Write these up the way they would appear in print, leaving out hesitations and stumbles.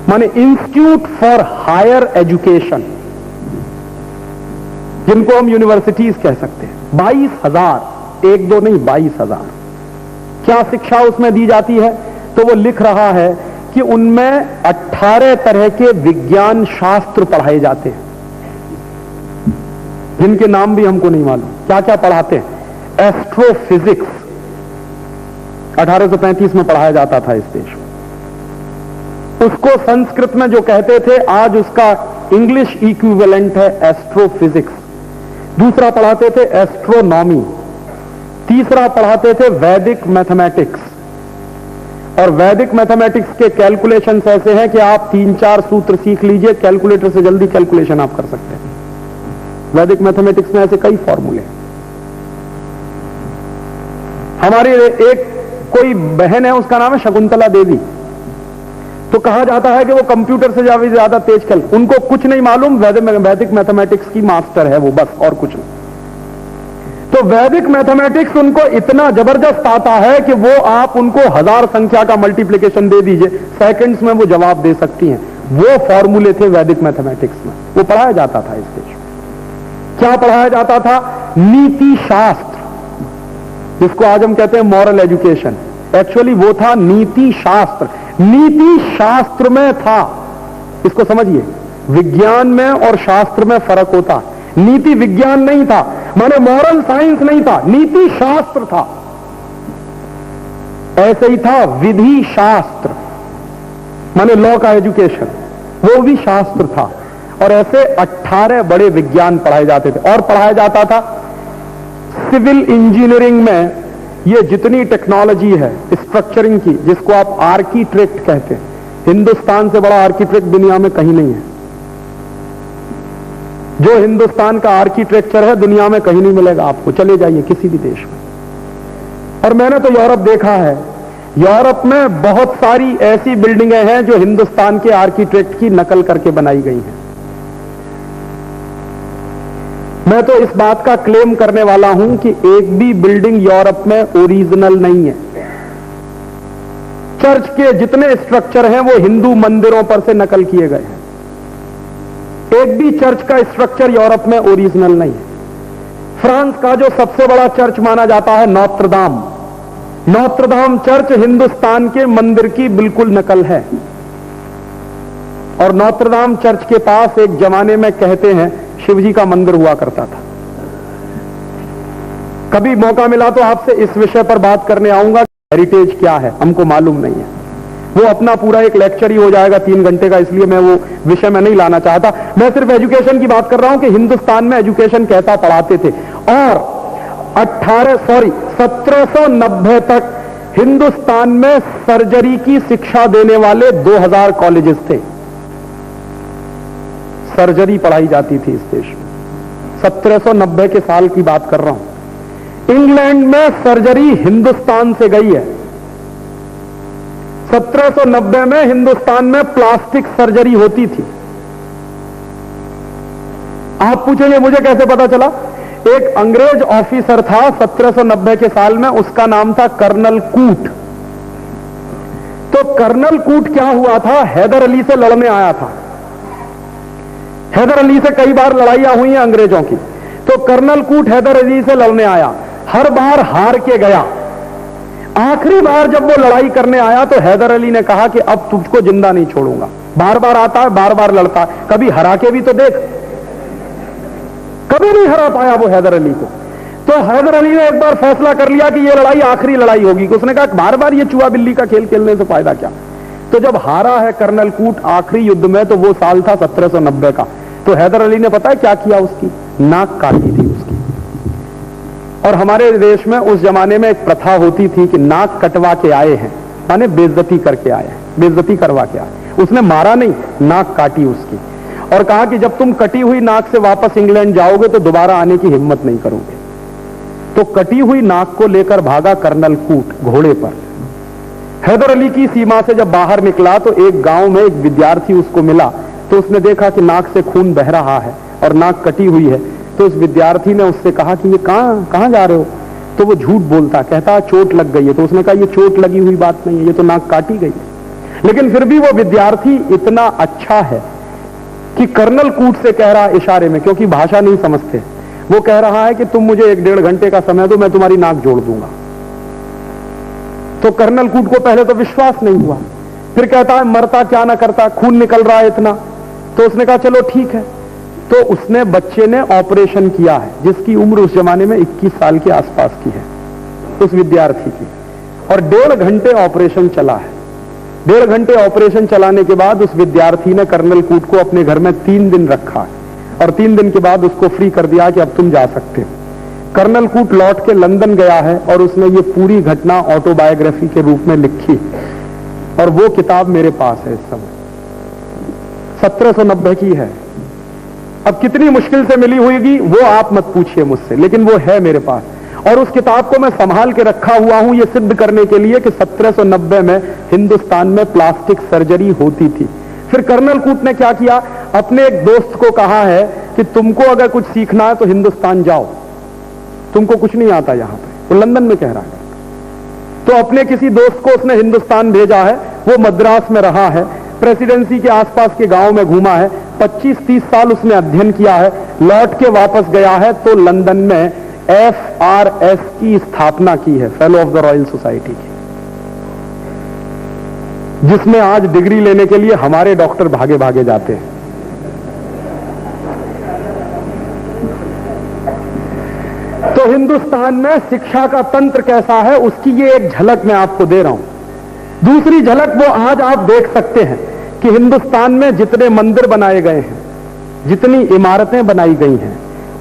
माने institute for higher education, जिनको हम यूनिवर्सिटीज कह सकते हैं। 22,000, एक दो नहीं, 22,000। क्या शिक्षा उसमें दी जाती है? तो वो लिख रहा है कि उनमें 18 तरह के विज्ञान शास्त्र पढ़ाए जाते हैं, जिनके नाम भी हमको नहीं मालूम। क्या क्या पढ़ाते हैं? एस्ट्रोफिजिक्स 1835 में पढ़ाया जाता था इस देश में। उसको संस्कृत में जो कहते थे, आज उसका इंग्लिश इक्विवेलेंट है एस्ट्रोफिजिक्स। दूसरा पढ़ाते थे एस्ट्रोनॉमी। तीसरा पढ़ाते थे वैदिक मैथमेटिक्स। और वैदिक मैथमेटिक्स के कैलकुलेशंस ऐसे हैं कि आप 3-4 सूत्र सीख लीजिए, कैलकुलेटर से जल्दी कैलकुलेशन आप कर सकते हैं। वैदिक मैथमेटिक्स में ऐसे कई फॉर्मूले हैं। हमारी एक कोई बहन है, उसका नाम है शकुंतला देवी, तो कहा जाता है कि वो कंप्यूटर से ज्यादा तेज खेल, उनको कुछ नहीं मालूम, वैदिक मैथमेटिक्स की मास्टर है वो, बस और कुछ नहीं। तो वैदिक मैथमेटिक्स उनको इतना जबरदस्त आता है कि वो आप उनको 1000 संख्या का मल्टीप्लिकेशन दे दीजिए, सेकंड्स में वो जवाब दे सकती हैं। वो फॉर्मूले थे वैदिक मैथमेटिक्स में, वो पढ़ाया जाता था इस देश में। क्या पढ़ाया जाता था? नीति शास्त्र, जिसको आज हम कहते हैं मॉरल एजुकेशन। एक्चुअली वो था नीति शास्त्र। नीति शास्त्र में था, इसको समझिए, विज्ञान में और शास्त्र में फर्क होता। नीति विज्ञान नहीं था, माने मॉरल साइंस नहीं था, नीति शास्त्र था। ऐसे ही था विधि शास्त्र, माने लॉ का एजुकेशन, वो भी शास्त्र था। और ऐसे 18 बड़े विज्ञान पढ़ाए जाते थे। और पढ़ाया जाता था सिविल इंजीनियरिंग में ये जितनी टेक्नोलॉजी है स्ट्रक्चरिंग की, जिसको आप आर्किटेक्ट कहते हैं, हिंदुस्तान से बड़ा आर्किटेक्ट दुनिया में कहीं नहीं है। जो हिंदुस्तान का आर्किटेक्चर है दुनिया में कहीं नहीं मिलेगा आपको, चले जाइए किसी भी देश में। और मैंने तो यूरोप देखा है, यूरोप में बहुत सारी ऐसी बिल्डिंगें हैं जो हिंदुस्तान के आर्किटेक्ट की नकल करके बनाई गई हैं। मैं तो इस बात का क्लेम करने वाला हूं कि एक भी बिल्डिंग यूरोप में ओरिजिनल नहीं है। चर्च के जितने स्ट्रक्चर हैं वो हिंदू मंदिरों पर से नकल किए गए हैं। एक भी चर्च का स्ट्रक्चर यूरोप में ओरिजिनल नहीं है। फ्रांस का जो सबसे बड़ा चर्च माना जाता है नोत्रदाम, नोत्रदाम चर्च हिंदुस्तान के मंदिर की बिल्कुल नकल है। और नोत्रदाम चर्च के पास एक जमाने में कहते हैं शिवजी का मंदिर हुआ करता था। कभी मौका मिला तो आपसे इस विषय पर बात करने आऊंगा। हेरिटेज क्या है हमको मालूम नहीं है, वो अपना पूरा एक लेक्चर ही हो जाएगा 3 घंटे का, इसलिए मैं वो विषय में नहीं लाना चाहता। मैं सिर्फ एजुकेशन की बात कर रहा हूं कि हिंदुस्तान में एजुकेशन कैसा पढ़ाते थे। और 1790 तक हिंदुस्तान में सर्जरी की शिक्षा देने वाले 2000 कॉलेजेस थे। सर्जरी पढ़ाई जाती थी इस देश में, 1790 के साल की बात कर रहा हूं। इंग्लैंड में सर्जरी हिंदुस्तान से गई है। 1790 में हिंदुस्तान में प्लास्टिक सर्जरी होती थी। आप पूछेंगे मुझे कैसे पता चला? एक अंग्रेज ऑफिसर था 1790 के साल में, उसका नाम था कर्नल कूट। तो कर्नल कूट क्या हुआ था, हैदर अली से लड़ने आया था। हैदर अली से कई बार लड़ाइयां हुई हैं अंग्रेजों की। तो कर्नल कूट हैदर अली से लड़ने आया, हर बार हार के गया। आखिरी बार जब वो लड़ाई करने आया तो हैदर अली ने कहा कि अब तुझको जिंदा नहीं छोड़ूंगा। बार बार आता है, बार बार लड़ता है, कभी हरा के भी तो देख। कभी नहीं हरा पाया वो हैदर अली को। तो हैदर अली ने एक बार फैसला कर लिया कि ये लड़ाई आखिरी लड़ाई होगी। उसने कहा बार बार ये चूहा बिल्ली का खेल खेलने से फायदा क्या। तो जब हारा है कर्नल कूट आखिरी युद्ध में, तो वो साल था 1790 का। तो हैदर अली ने पता है क्या किया, उसकी नाक काटी थी उसकी। और हमारे देश में उस जमाने में एक प्रथा होती थी कि नाक कटवा के आए हैं, माने बेइज्जती करके आए हैं, बेइज्जती करवा के आए। उसने मारा नहीं, नाक काटी उसकी, और कहा कि जब तुम कटी हुई नाक से वापस इंग्लैंड जाओगे तो दोबारा आने की हिम्मत नहीं करोगे। तो कटी हुई नाक को लेकर भागा कर्नल कूट घोड़े पर। हैदर अली की सीमा से जब बाहर निकला तो एक गांव में एक विद्यार्थी उसको मिला। तो उसने देखा कि नाक से खून बह रहा है और नाक कटी हुई है। तो उस विद्यार्थी ने उससे कहा कि ये कहां जा रहे हो। तो वो झूठ बोलता, कहता चोट लग गई है। तो उसने कहा ये चोट लगी हुई बात नहीं है, ये तो नाक काटी गई है। लेकिन फिर भी वो विद्यार्थी इतना अच्छा है कि कर्नल कूट से कह रहा इशारे में, क्योंकि भाषा नहीं समझते, वो कह रहा है कि तुम मुझे 1-1.5 घंटे का समय दो, मैं तुम्हारी नाक जोड़ दूंगा। तो कर्नल कूट को पहले तो विश्वास नहीं हुआ, फिर कहता है मरता क्या ना करता, खून निकल रहा है इतना। तो उसने कहा चलो ठीक है। तो उसने बच्चे ने ऑपरेशन किया है, जिसकी उम्र उस जमाने में 21 साल के आसपास की है, उस विद्यार्थी की, और 1.5 घंटे ऑपरेशन चला है। 1.5 घंटे ऑपरेशन चलाने के बाद उस विद्यार्थी ने कर्नल कूट को अपने घर में 3 दिन रखा है, और 3 दिन के बाद उसको फ्री कर दिया कि अब तुम जा सकते हो। कर्नल कूट लौट के लंदन गया है और उसने ये पूरी घटना ऑटोबायोग्राफी के रूप में लिखी, और वो किताब मेरे पास है इस समय, 1790 की है। अब कितनी मुश्किल से मिली होगी वो आप मत पूछिए मुझसे, लेकिन वो है मेरे पास, और उस किताब को मैं संभाल के रखा हुआ हूं ये सिद्ध करने के लिए कि 1790 में हिंदुस्तान में प्लास्टिक सर्जरी होती थी। फिर कर्नल कूट ने क्या किया, अपने एक दोस्त को कहा है कि तुमको अगर कुछ सीखना है तो हिंदुस्तान जाओ, तुमको कुछ नहीं आता यहां पे, वो लंदन में कह रहा है। तो अपने किसी दोस्त को उसने हिंदुस्तान भेजा है, वो मद्रास में रहा है, प्रेसिडेंसी के आसपास के गांव में घूमा है, 25-30 साल उसने अध्ययन किया है, लौट के वापस गया है तो लंदन में FRS की स्थापना की है, fellow of the royal society की, जिसमें आज डिग्री लेने के लिए हमारे डॉक्टर भागे भागे जाते हैं। तो हिंदुस्तान में शिक्षा का तंत्र कैसा है उसकी ये एक झलक मैं आपको दे रहा हूं। दूसरी झलक वो आज आप देख सकते हैं कि हिंदुस्तान में जितने मंदिर बनाए गए हैं, जितनी इमारतें बनाई गई हैं,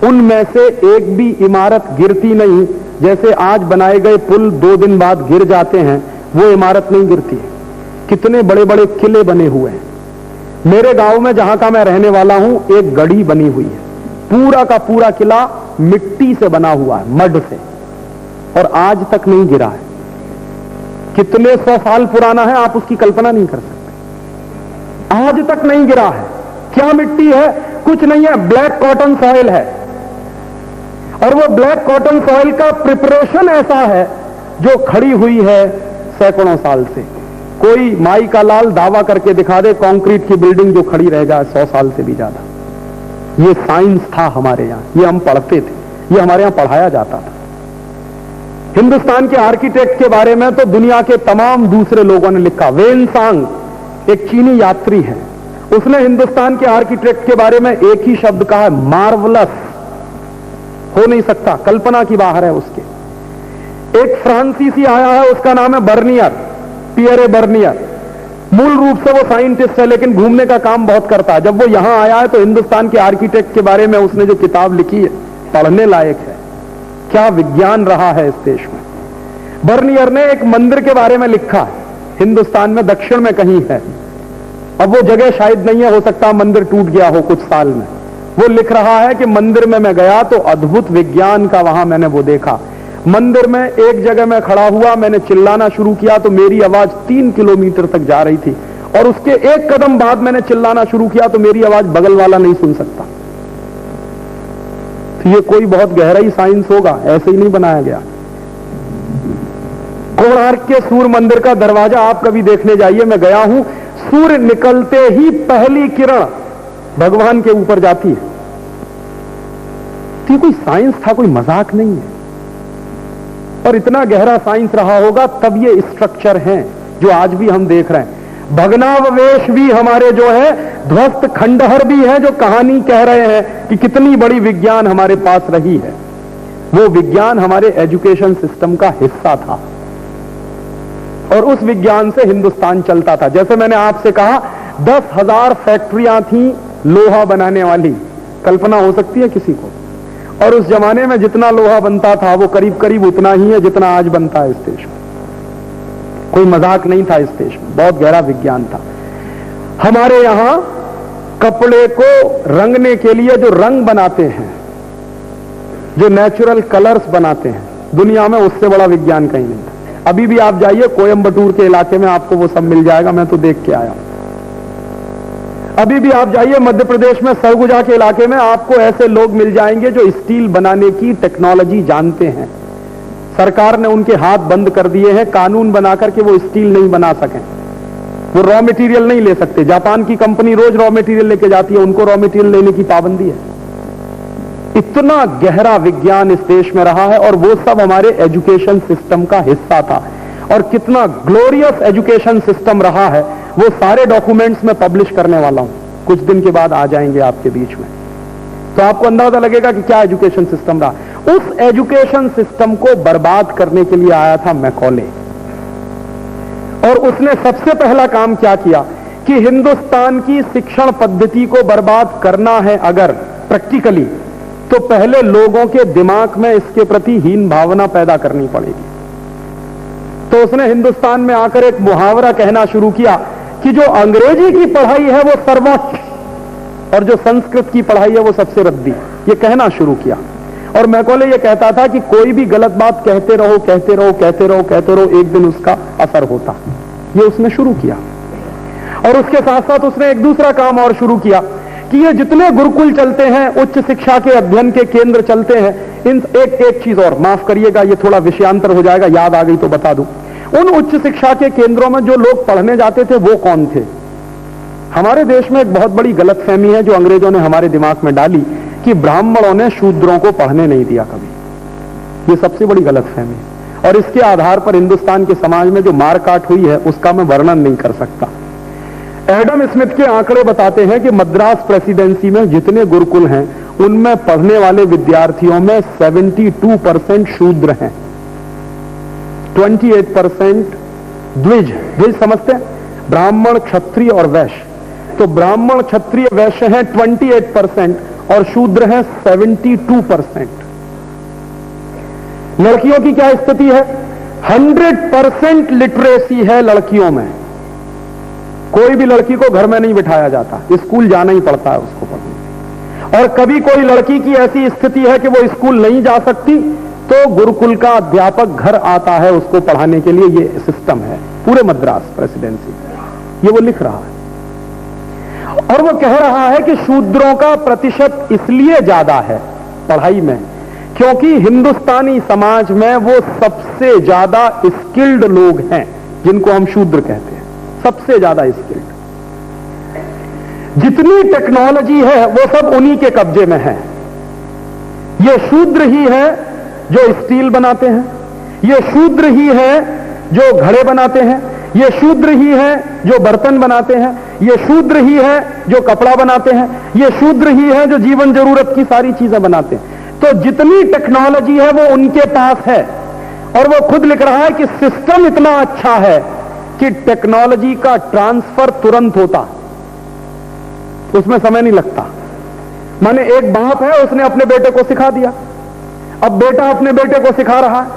उनमें से एक भी इमारत गिरती नहीं। जैसे आज बनाए गए पुल 2 दिन बाद गिर जाते हैं, वो इमारत नहीं गिरती है। कितने बड़े बड़े किले बने हुए हैं। मेरे गांव में जहां का मैं रहने वाला हूं, एक गढ़ी बनी हुई है, पूरा का पूरा किला मिट्टी से बना हुआ है, मड से, और आज तक नहीं गिरा है। कितने 100 साल पुराना है आप उसकी कल्पना नहीं कर सकते, आज तक नहीं गिरा है। क्या मिट्टी है? कुछ नहीं है, ब्लैक कॉटन सॉइल है, और वो ब्लैक कॉटन सॉइल का प्रिपरेशन ऐसा है जो खड़ी हुई है सैकड़ों साल से। कोई माई का लाल दावा करके दिखा दे कंक्रीट की बिल्डिंग जो खड़ी रह जाए 100 साल से भी ज्यादा। ये साइंस था हमारे यहां, ये हम पढ़ते थे, ये हमारे यहां पढ़ाया जाता था। हिंदुस्तान के आर्किटेक्ट के बारे में तो दुनिया के तमाम दूसरे लोगों ने लिखा। वेन सांग एक चीनी यात्री है, उसने हिंदुस्तान के आर्किटेक्ट के बारे में एक ही शब्द कहा है, मार्वलस। हो नहीं सकता, कल्पना की बाहर है उसके। एक फ्रांसीसी आया है, उसका नाम है बर्नियर, पियरे बर्नियर। मूल रूप से वो साइंटिस्ट है, लेकिन घूमने का काम बहुत करता है। जब वो यहां आया है तो हिंदुस्तान के आर्किटेक्ट के बारे में उसने जो किताब लिखी है, पढ़ने लायक है। क्या विज्ञान रहा है इस देश में। बर्नियर ने एक मंदिर के बारे में लिखा है, हिंदुस्तान में दक्षिण में कहीं है, अब वो जगह शायद नहीं है, हो सकता मंदिर टूट गया हो कुछ साल में। वो लिख रहा है कि मंदिर में मैं गया तो अद्भुत विज्ञान का वहां मैंने वो देखा। मंदिर में एक जगह मैं खड़ा हुआ, मैंने चिल्लाना शुरू किया तो मेरी आवाज 3 किलोमीटर तक जा रही थी, और उसके एक कदम बाद मैंने चिल्लाना शुरू किया तो मेरी आवाज बगल वाला नहीं सुन सकता। तो ये कोई बहुत गहराई साइंस होगा, ऐसे ही नहीं बनाया गया। कोणार्क के सूर्य मंदिर का दरवाजा आप कभी देखने जाइए, मैं गया हूं, सूर्य निकलते ही पहली किरण भगवान के ऊपर जाती है। तो ये कोई साइंस था, कोई मजाक नहीं है। और इतना गहरा साइंस रहा होगा तब ये स्ट्रक्चर हैं जो आज भी हम देख रहे हैं। भग्नावशेष भी हमारे जो है, ध्वस्त खंडहर भी है जो कहानी कह रहे हैं कि कितनी बड़ी विज्ञान हमारे पास रही है। वो विज्ञान हमारे एजुकेशन सिस्टम का हिस्सा था, और उस विज्ञान से हिंदुस्तान चलता था। जैसे मैंने आपसे कहा 10,000 फैक्ट्रियां थी लोहा बनाने वाली, कल्पना हो सकती है किसी को। और उस जमाने में जितना लोहा बनता था वो करीब करीब उतना ही है जितना आज बनता है इस देश में। कोई मजाक नहीं था इस देश में, बहुत गहरा विज्ञान था। हमारे यहां कपड़े को रंगने के लिए जो रंग बनाते हैं, जो नेचुरल कलर्स बनाते हैं, दुनिया में उससे बड़ा विज्ञान कहीं नहीं था। अभी भी आप जाइए कोयंबटूर के इलाके में, आपको वो सब मिल जाएगा, मैं तो देख के आया हूं। अभी भी आप जाइए मध्य प्रदेश में सरगुजा के इलाके में, आपको ऐसे लोग मिल जाएंगे जो स्टील बनाने की टेक्नोलॉजी जानते हैं। सरकार ने उनके हाथ बंद कर दिए हैं, कानून बनाकर के वो स्टील नहीं बना सकें। वो रॉ मटेरियल नहीं ले सकते। जापान की कंपनी रोज रॉ मटेरियल लेके जाती है, उनको रॉ मटेरियल लेने की पाबंदी है। इतना गहरा विज्ञान इस देश में रहा है और वो सब हमारे एजुकेशन सिस्टम का हिस्सा था। और कितना ग्लोरियस एजुकेशन सिस्टम रहा है वो सारे डॉक्यूमेंट्स में पब्लिश करने वाला हूं, कुछ दिन के बाद आ जाएंगे आपके बीच में, तो आपको अंदाजा लगेगा कि क्या एजुकेशन सिस्टम रहा। उस एजुकेशन सिस्टम को बर्बाद करने के लिए आया था मैकॉले, और उसने सबसे पहला काम क्या किया कि हिंदुस्तान की शिक्षण पद्धति को बर्बाद करना है अगर प्रैक्टिकली, तो पहले लोगों के दिमाग में इसके प्रति हीन भावना पैदा करनी पड़ेगी। तो उसने हिंदुस्तान में आकर एक मुहावरा कहना शुरू किया कि जो अंग्रेजी की पढ़ाई है वो सर्वोच्च और जो संस्कृत की पढ़ाई है वो सबसे रद्दी, ये कहना शुरू किया। और मैकॉले ये कहता था कि कोई भी गलत बात कहते रहो कहते रहो कहते रहो कहते रहो, एक दिन उसका असर होता। ये उसने शुरू किया। और उसके साथ साथ उसने एक दूसरा काम और शुरू किया कि ये जितने गुरुकुल चलते हैं, उच्च शिक्षा के अध्ययन के केंद्र चलते हैं, इन एक चीज और, माफ करिएगा ये थोड़ा विषयांतर हो जाएगा, याद आ गई तो बता दूं। उन उच्च शिक्षा के केंद्रों में जो लोग पढ़ने जाते थे वो कौन थे? हमारे देश में एक बहुत बड़ी गलतफहमी है जो अंग्रेजों ने हमारे दिमाग में डाली कि ब्राह्मणों ने शूद्रों को पढ़ने नहीं दिया कभी। ये सबसे बड़ी गलतफहमी है और इसके आधार पर हिंदुस्तान के समाज में जो मारकाट हुई है उसका मैं वर्णन नहीं कर सकता। एडम स्मिथ के आंकड़े बताते हैं कि मद्रास प्रेसिडेंसी में जितने गुरुकुल हैं उनमें पढ़ने वाले विद्यार्थियों में 72% शूद्र हैं, 28% द्विज। द्विज समझते हैं? ब्राह्मण, क्षत्रिय और वैश्य। तो ब्राह्मण, क्षत्रिय, वैश्य हैं 28% और शूद्र हैं 72%। लड़कियों की क्या स्थिति है? 100% लिटरेसी है लड़कियों में। कोई भी लड़की को घर में नहीं बिठाया जाता, स्कूल जाना ही पड़ता है उसको पढ़ने। और कभी कोई लड़की की ऐसी स्थिति है कि वो स्कूल नहीं जा सकती तो गुरुकुल का अध्यापक घर आता है उसको पढ़ाने के लिए। ये सिस्टम है पूरे मद्रास प्रेसिडेंसी, ये वो लिख रहा है। और वो कह रहा है कि शूद्रों का प्रतिशत इसलिए ज्यादा है पढ़ाई में क्योंकि हिंदुस्तानी समाज में वो सबसे ज्यादा स्किल्ड लोग हैं जिनको हम शूद्र कहते हैं, सबसे ज्यादा स्किल्ड। जितनी टेक्नोलॉजी है वो सब उन्हीं के कब्जे में है। ये शूद्र ही है जो स्टील बनाते हैं, ये शूद्र ही है जो घड़े बनाते हैं, ये शूद्र ही है जो बर्तन बनाते हैं, ये शूद्र ही है जो कपड़ा बनाते हैं, ये शूद्र ही है जो जीवन जरूरत की सारी चीजें बनाते हैं। तो जितनी टेक्नोलॉजी है वो उनके पास है। और वो खुद लिख रहा है कि सिस्टम इतना अच्छा है कि टेक्नोलॉजी का ट्रांसफर तुरंत होता, उसमें समय नहीं लगता। माने एक बाप है, उसने अपने बेटे को सिखा दिया, अब बेटा अपने बेटे को सिखा रहा है,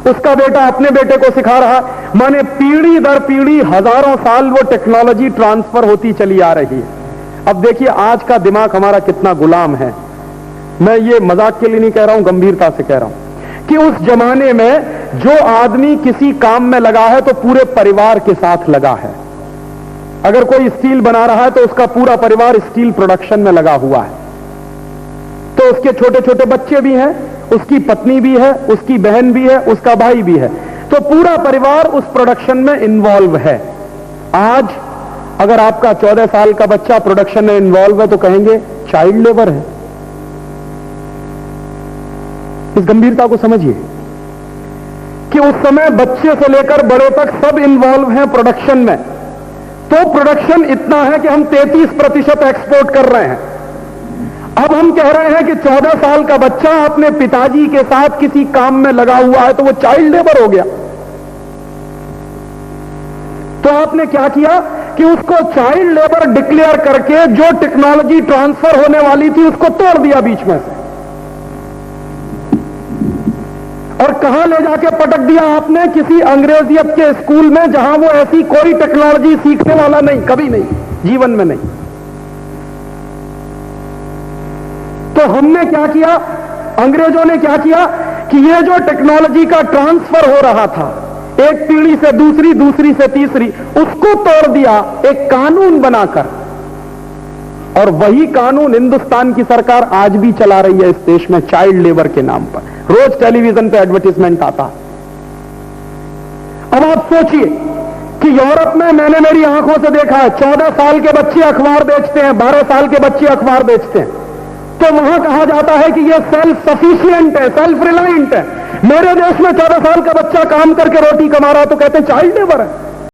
उसका बेटा अपने बेटे को सिखा रहा है। माने पीढ़ी दर पीढ़ी हजारों साल वो टेक्नोलॉजी ट्रांसफर होती चली आ रही है। अब देखिए आज का दिमाग हमारा कितना गुलाम है। मैं ये मजाक के लिए नहीं कह रहा हूं, गंभीरता से कह रहा हूं कि उस जमाने में जो आदमी किसी काम में लगा है तो पूरे परिवार के साथ लगा है। अगर कोई स्टील बना रहा है तो उसका पूरा परिवार स्टील प्रोडक्शन में लगा हुआ है। तो उसके छोटे छोटे बच्चे भी हैं, उसकी पत्नी भी है, उसकी बहन भी है, उसका भाई भी है, तो पूरा परिवार उस प्रोडक्शन में इन्वॉल्व है। आज अगर आपका 14 साल का बच्चा प्रोडक्शन में इन्वॉल्व है तो कहेंगे चाइल्ड लेबर है। इस गंभीरता को समझिए कि उस समय बच्चे से लेकर बड़े तक सब इन्वॉल्व हैं प्रोडक्शन में। तो प्रोडक्शन इतना है कि हम 33% एक्सपोर्ट कर रहे हैं। अब हम कह रहे हैं कि 14 साल का बच्चा अपने पिताजी के साथ किसी काम में लगा हुआ है तो वो चाइल्ड लेबर हो गया। तो आपने क्या किया कि उसको चाइल्ड लेबर डिक्लेयर करके जो टेक्नोलॉजी ट्रांसफर होने वाली थी उसको तोड़ दिया बीच में से। और कहां ले जाके पटक दिया आपने? किसी अंग्रेजियत के स्कूल में जहां वो ऐसी कोई टेक्नोलॉजी सीखने वाला नहीं, कभी नहीं, जीवन में नहीं। तो हमने क्या किया, अंग्रेजों ने क्या किया कि ये जो टेक्नोलॉजी का ट्रांसफर हो रहा था एक पीढ़ी से दूसरी, दूसरी से तीसरी, उसको तोड़ दिया एक कानून बनाकर। और वही कानून हिंदुस्तान की सरकार आज भी चला रही है इस देश में चाइल्ड लेबर के नाम पर। रोज टेलीविजन पे एडवर्टाइजमेंट आता। अब आप सोचिए कि यूरोप में मैंने मेरी आंखों से देखा है 14 साल के बच्चे अखबार बेचते हैं, 12 साल के बच्चे अखबार बेचते हैं, तो वहां कहा जाता है कि ये सेल्फ सफिशिएंट है, सेल्फ रिलायंट है। मेरे देश में 14 साल का बच्चा काम करके रोटी कमा रहा तो कहते हैं चाइल्ड लेबर है।